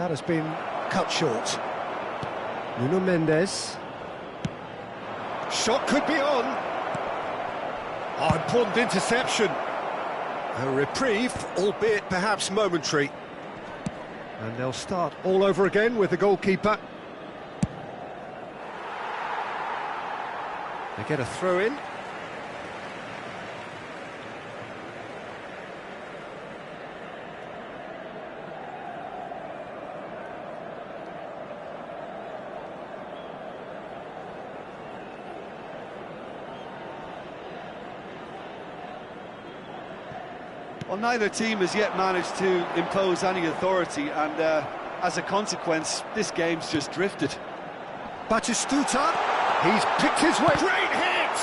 That has been cut short. Nuno Mendes. Shot could be on. Oh, important interception. A reprieve, albeit perhaps momentary. And they'll start all over again with the goalkeeper. They get a throw in. Well, neither team has yet managed to impose any authority, and as a consequence, this game's just drifted. Batistuta, he's picked his way. Great hit!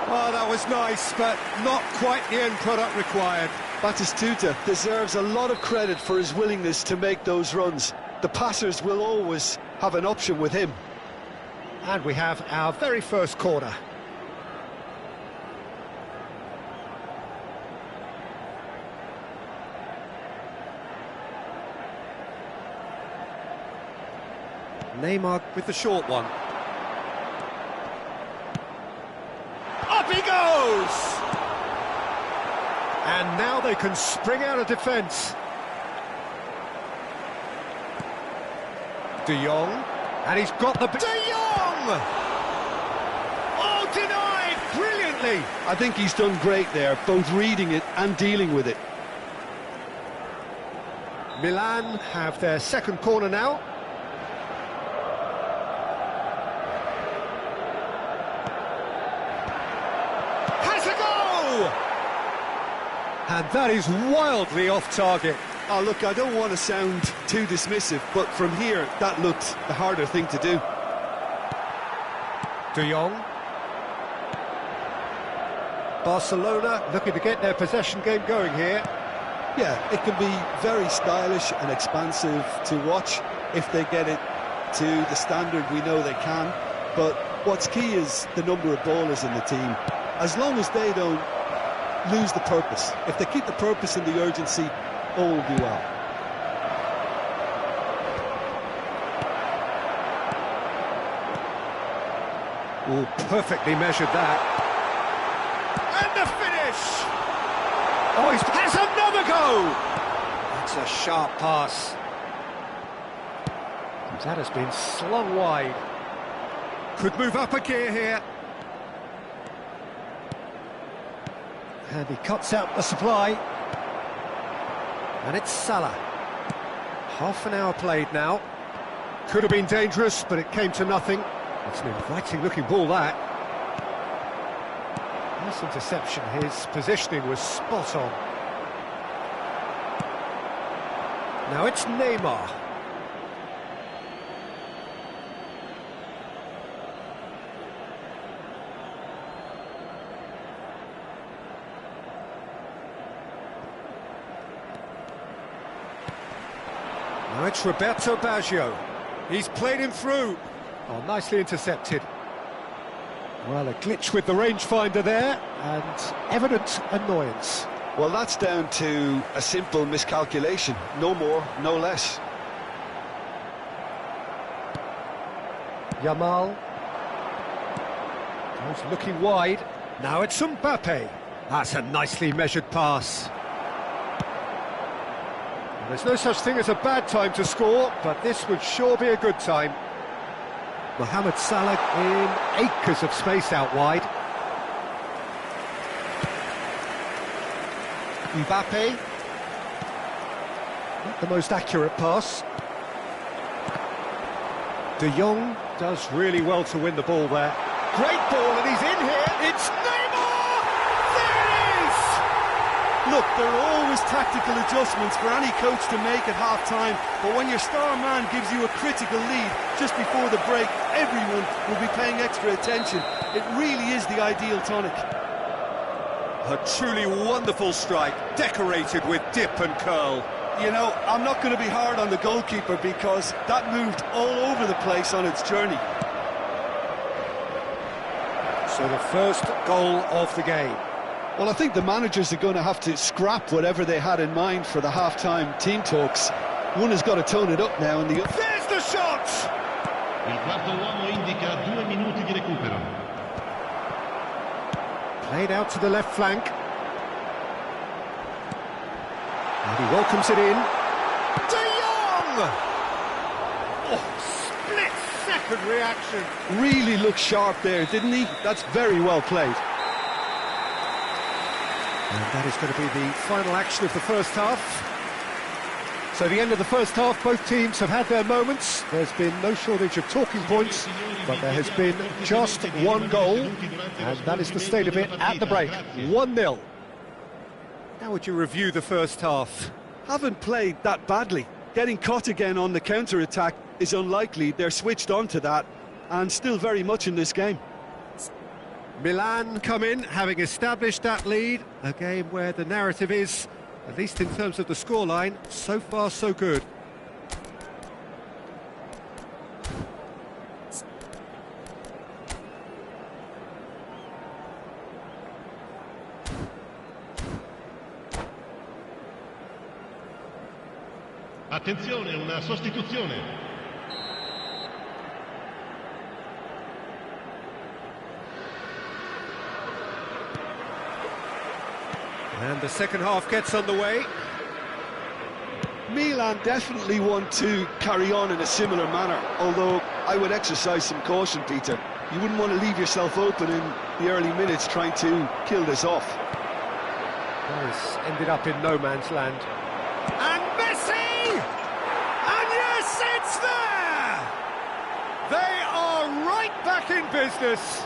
Oh, that was nice, but not quite the end product required. Batistuta deserves a lot of credit for his willingness to make those runs. The passers will always have an option with him. And we have our very first corner. Neymar with the short one. Up he goes! And now they can spring out of defence. De Jong, and he's got the... De Jong! Oh, denied brilliantly! I think he's done great there, both reading it and dealing with it. Milan have their second corner now. And that is wildly off target. Oh, look, I don't want to sound too dismissive, but from here, that looked the harder thing to do. De Jong. Barcelona looking to get their possession game going here. Yeah, it can be very stylish and expansive to watch if they get it to the standard we know they can. But what's key is the number of ballers in the team. As long as they don't lose the purpose. If they keep the purpose and the urgency, all will be well. Oh, perfectly measured that. And the finish! Oh, he has another go! That's a sharp pass. That has been slung wide. Could move up a gear here. And he cuts out the supply. And it's Salah. Half an hour played now. Could have been dangerous, but it came to nothing. It's an inviting looking ball, that. Nice interception. His positioning was spot on. Now it's Neymar. Now it's Roberto Baggio. He's played him through. Oh, nicely intercepted. Well, a glitch with the rangefinder there, and evident annoyance. Well, that's down to a simple miscalculation. No more, no less. Yamal. He's looking wide. Now it's Mbappe. That's a nicely measured pass. There's no such thing as a bad time to score, but this would sure be a good time. Mohamed Salah in acres of space out wide. Mbappe. Not the most accurate pass. De Jong does really well to win the ball there. Great ball, and he's in here. It's Neymar! There it is! Look, there are always tactical adjustments for any coach to make at half-time, but when your star man gives you a critical lead just before the break, everyone will be paying extra attention. It really is the ideal tonic. A truly wonderful strike, decorated with dip and curl. You know, I'm not going to be hard on the goalkeeper because that moved all over the place on its journey. So the first goal of the game. Well, I think the managers are going to have to scrap whatever they had in mind for the half-time team talks. One has got to tone it up now, and the... There's the shot! Il quarto uomo indica 2 minuti di recupero. Played out to the left flank. And he welcomes it in. De Jong! Oh, split-second reaction. Really looked sharp there, didn't he? That's very well played. And that is going to be the final action of the first half. So the end of the first half, both teams have had their moments. There's been no shortage of talking points, but there has been just one goal, and that is the state of it at the break. 1-0. How would you review the first half? Haven't played that badly. Getting caught again on the counter-attack is unlikely. They're switched on to that, and still very much in this game. Milan come in, having established that lead. A game where the narrative is, at least in terms of the scoreline, so far so good. Attenzione, una sostituzione. And the second half gets underway. Milan definitely want to carry on in a similar manner, although I would exercise some caution, Peter. You wouldn't want to leave yourself open in the early minutes trying to kill this off. Paris ended up in no man's land. And Messi! And yes, it's there! They are right back in business.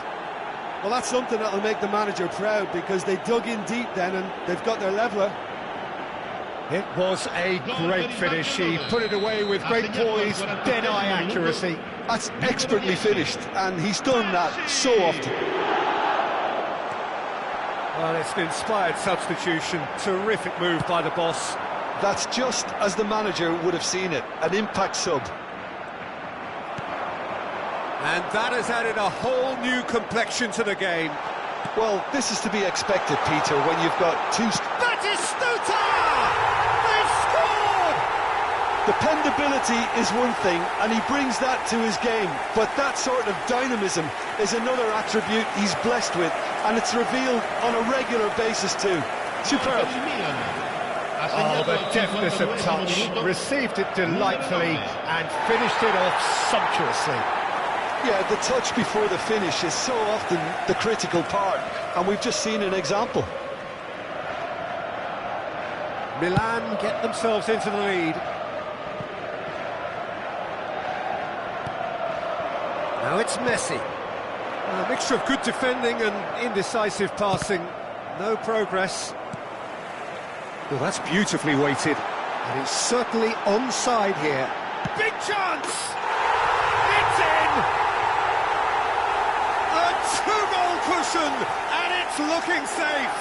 Well, that's something that'll make the manager proud, because they dug in deep then and they've got their leveller. It was a great finish. He put it away with great poise, dead-eye accuracy. That's expertly finished, and he's done that so often. Well, it's an inspired substitution. Terrific move by the boss. That's just as the manager would have seen it, an impact sub. And that has added a whole new complexion to the game. Well, this is to be expected, Peter, when you've got two... Batistuta! They've scored! Dependability is one thing, and he brings that to his game, but that sort of dynamism is another attribute he's blessed with, and it's revealed on a regular basis too. Superb. Oh, the deftness of touch, received it delightfully and finished it off sumptuously. Yeah, the touch before the finish is so often the critical part, and we've just seen an example. Milan get themselves into the lead. Now it's Messi. A mixture of good defending and indecisive passing. No progress. Well, that's beautifully weighted. And it's certainly onside here. Big chance! It's in! A two-goal cushion, and it's looking safe.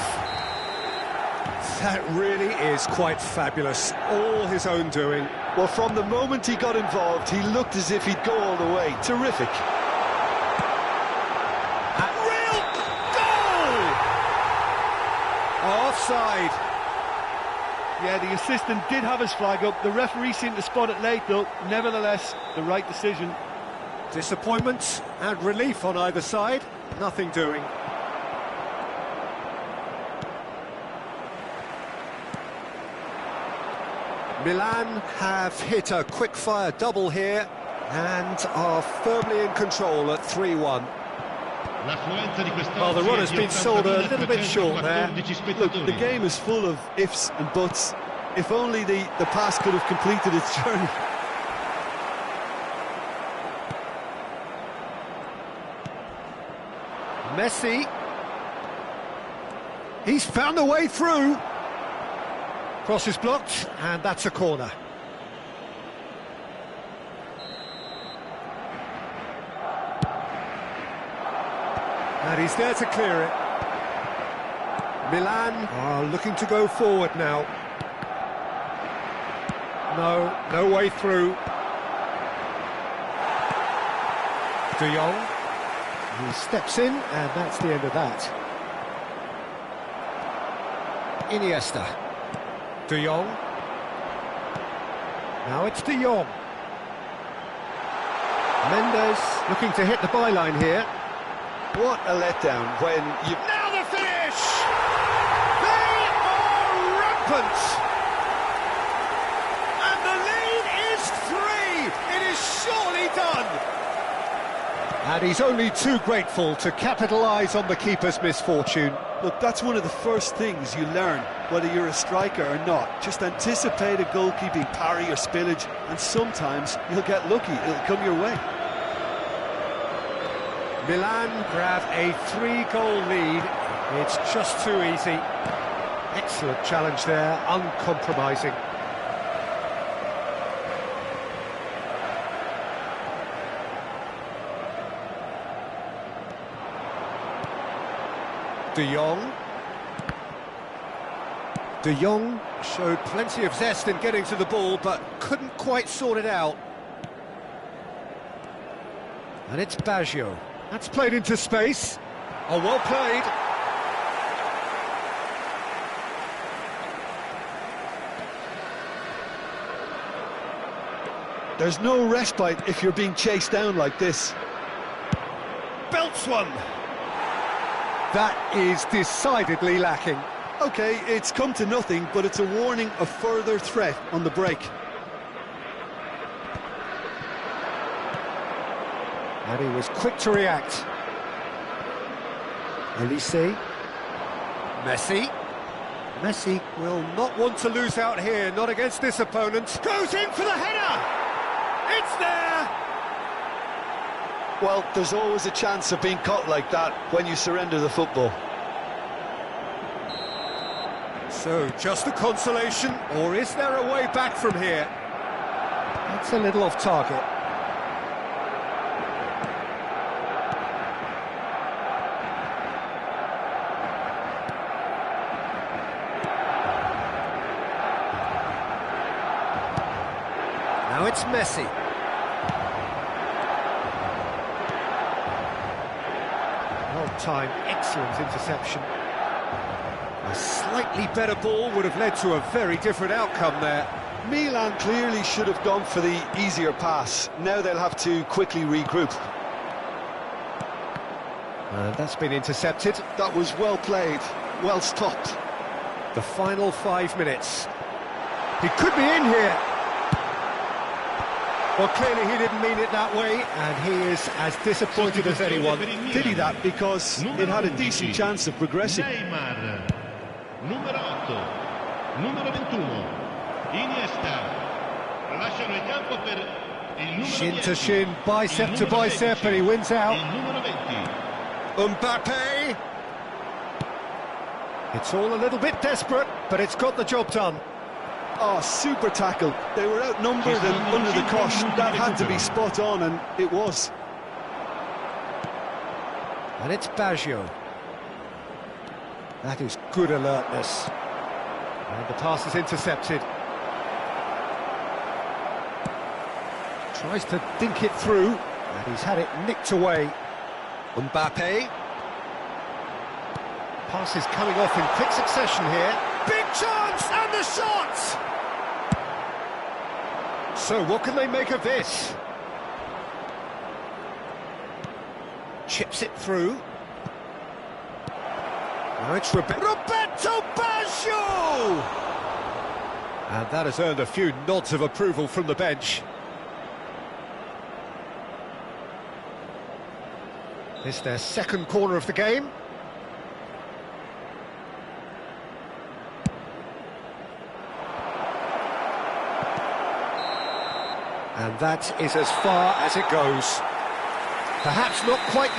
That really is quite fabulous. All his own doing. Well, from the moment he got involved, he looked as if he'd go all the way. Terrific. A real goal! Offside. Yeah, the assistant did have his flag up. The referee seemed to spot it late, though. Nevertheless, the right decision. Disappointment and relief on either side. Nothing doing. Milan have hit a quick-fire double here and are firmly in control at 3-1. Well, the run has been sold a little bit short there. Look, the game is full of ifs and buts. If only the pass could have completed its journey. Messi. He's found a way through. Cross is blocked, and that's a corner. And he's there to clear it. Milan are looking to go forward now. No way through. De Jong. He steps in, and that's the end of that. Iniesta. De Jong. Now it's De Jong. Mendes looking to hit the byline here. What a letdown when you... Now the finish! They are rampant! And the lead is 3! It is surely done! And he's only too grateful to capitalise on the keeper's misfortune. Look, that's one of the first things you learn, whether you're a striker or not. Just anticipate a goalkeeping parry or spillage, and sometimes you'll get lucky, it'll come your way. Milan grab a 3-goal lead. It's just too easy. Excellent challenge there, uncompromising. De Jong. De Jong showed plenty of zest in getting to the ball, but couldn't quite sort it out. And it's Baggio. That's played into space. Oh, well played. There's no respite if you're being chased down like this. Belts one. That is decidedly lacking. OK, it's come to nothing, but it's a warning of further threat on the break. And he was quick to react. Elise. Messi. Messi will not want to lose out here, not against this opponent. Goes in for the header! It's there! Well, there's always a chance of being caught like that when you surrender the football. So, just a consolation, or is there a way back from here? That's a little off target. Now it's Messi. Well-timed, excellent interception. A slightly better ball would have led to a very different outcome there. Milan clearly should have gone for the easier pass. Now they'll have to quickly regroup. And that's been intercepted. That was well played, well stopped. The final 5 minutes. He could be in here. Well, clearly he didn't mean it that way, and he is as disappointed as anyone. Did he that? Because it had a decent chance of progressing. Neymar, numero 8, numero 21, Iniesta, lasciano il campo per il numero 10. Shin to shin, bicep to bicep, and he wins out. Il numero 20. Mbappe! It's all a little bit desperate, but it's got the job done. Oh, super tackle. They were outnumbered and under the cosh. That had to be spot on, and it was. And it's Baggio. That is good alertness. And the pass is intercepted. Tries to dink it through, and he's had it nicked away. Mbappe. Pass is coming off in quick succession here. Big chance, and the shot! So what can they make of this? Chips it through. Now it's Roberto Baggio! And that has earned a few nods of approval from the bench. This is their second corner of the game. And that is as far as it goes. Perhaps not quite